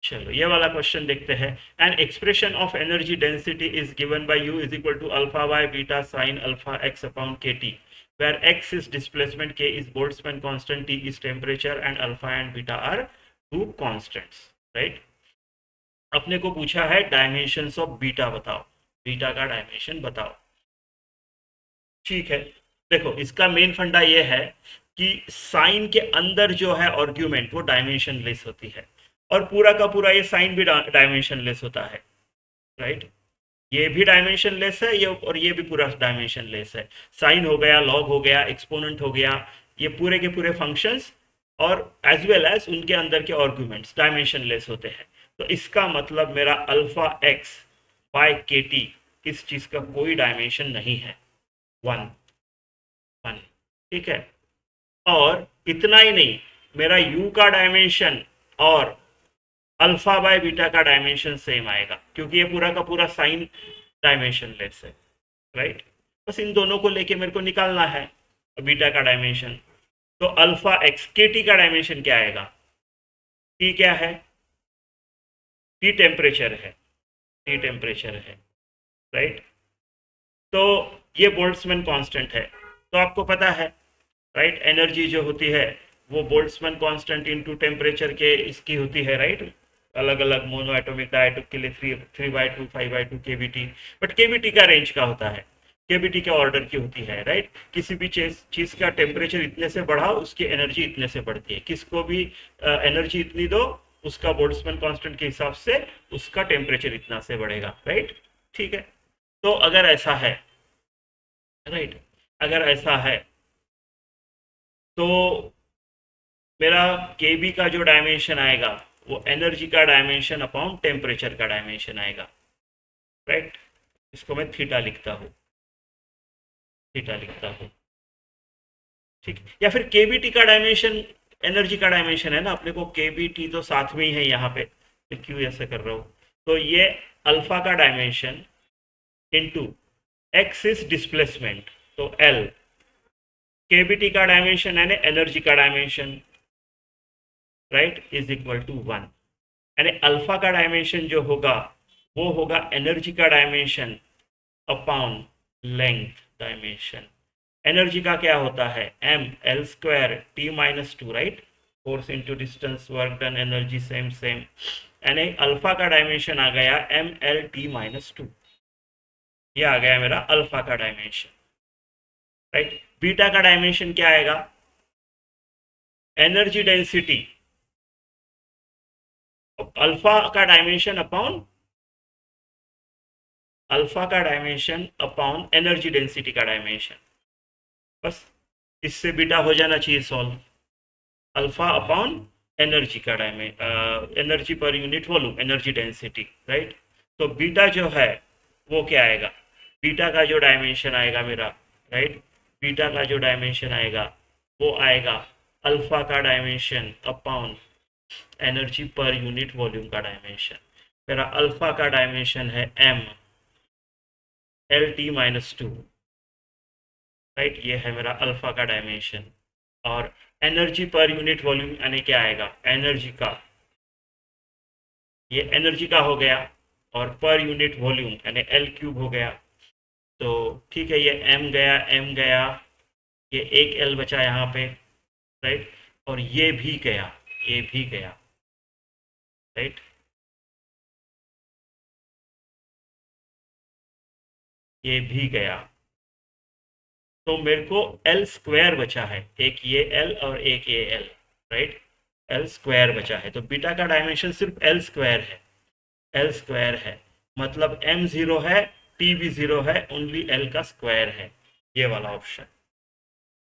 चलो ये वाला क्वेश्चन देखते हैं। An expression of energy density is given by U is equal to alpha by beta sine alpha x upon K T, where x is displacement, k is Boltzmann constant, t is temperature, and alpha and beta are two constants, right? अपने को पूछा है dimensions of beta बताओ, beta का dimension बताओ। ठीक है, देखो इसका मेन फंडा ये है कि साइन के अंदर जो है आर्ग्यूमेंट वो डायमेंशन लेस होती है, और पूरा का पूरा ये साइन भी डायमेंशन लेस होता है, राइट? ये भी डायमेंशन लेस है, ये और ये भी पूरा डायमेंशन लेस है। साइन हो गया, लॉग हो गया, एक्सपोनेंट हो गया, ये पूरे के पूरे फंक्शंस और एज वेल एज उनके अंदर के आर्ग्यूमेंट्स डायमेंशन लेस होते हैं। तो इसका मतलब मेरा अल्फा एक्स बाय के टी इस चीज़ का कोई डायमेंशन नहीं है, वन वन। ठीक है, और इतना ही नहीं, मेरा u का डायमेंशन और अल्फा बाय बीटा का डायमेंशन सेम आएगा, क्योंकि ये पूरा का पूरा साइन डायमेंशन लेस है, राइट? बस इन दोनों को लेके मेरे को निकालना है बीटा का डायमेंशन। तो अल्फा एक्स के टी का डायमेंशन क्या आएगा? टी क्या है? टी टेम्परेचर है, टी टेम्परेचर है, राइट? तो ये बोल्ट्जमैन कांस्टेंट है, तो आपको पता है, राइट? एनर्जी जो होती है वो बोल्ट्जमैन कांस्टेंट इनटू टेम्परेचर के इसकी होती है, राइट? अलग अलग मोनो एटॉमिक डायटोमिक के लिए 3/2 5/2 केबीटी, बट केबीटी का रेंज का होता है, केबीटी के ऑर्डर की होती है, राइट? किसी भी चीज़ का टेम्परेचर इतने से बढ़ाओ उसकी एनर्जी इतने से बढ़ती है, किसको भी एनर्जी इतनी दो उसका बोल्ट्जमैन कांस्टेंट के हिसाब से उसका टेम्परेचर इतना से बढ़ेगा, राइट? ठीक है, तो अगर ऐसा है, राइट, अगर ऐसा है तो मेरा के बी का जो डायमेंशन आएगा वो एनर्जी का डायमेंशन अपॉन टेम्परेचर का डायमेंशन आएगा, राइट? इसको मैं थीटा लिखता हूँ, थीटा लिखता हूँ, ठीक? या फिर के बी टी का डायमेंशन एनर्जी का डायमेंशन है ना, अपने को के बी टी तो साथ में ही है यहाँ पे, तो क्यों ऐसे कर रहा हूँ? तो ये अल्फा का dimension into x is displacement, तो एल, के बी टी का डायमेंशन है ना एनर्जी का dimension, right, is equal to 1। यानी अल्फा का डायमेंशन जो होगा वो होगा एनर्जी का dimension upon length dimension. Energy का क्या होता है? M L square T minus two, right? Force into distance, work done, energy same same. यानी अल्फा का डायमेंशन आ गया M L T minus two, ये आ गया मेरा अल्फा का डायमेंशन, राइट? बीटा का डायमेंशन क्या आएगा? एनर्जी डेंसिटी अल्फा का डायमेंशन अपॉन अल्फा का डायमेंशन अपॉन एनर्जी डेंसिटी का डायमेंशन, बस इससे बीटा हो जाना चाहिए सॉल्व। अल्फा अपॉन एनर्जी का energy per unit volume, energy density, right? तो बीटा जो है वो क्या आएगा? बीटा का जो डायमेंशन आएगा मेरा, राइट, बीटा का जो डायमेंशन आएगा वो आएगा अल्फा का dimension upon energy per unit volume का डायमेंशन। मेरा अल्फा का डायमेंशन है M L T minus two, right? ये है मेरा अल्फा का डायमेंशन। और एनर्जी पर यूनिट वॉल्यूम यानी क्या आएगा? एनर्जी का, ये एनर्जी का हो गया, और पर यूनिट वॉल्यूम यानी एल क्यूब हो गया। तो ठीक है, ये एम गया, एम गया, ये एक एल बचा यहाँ पे, राइट? और ये भी गया, ये भी गया, राइट? ये भी गया, तो मेरे को एल स्क्वायर बचा है, एक ये एल और एक ये एल, राइट? एल स्क्वायर बचा है, तो बीटा का डायमेंशन सिर्फ एल स्क्वायर है, एल स्क्वायर है, मतलब एम ज़ीरो है, टी भी ज़ीरो है, ओनली एल का स्क्वायर है, ये वाला ऑप्शन।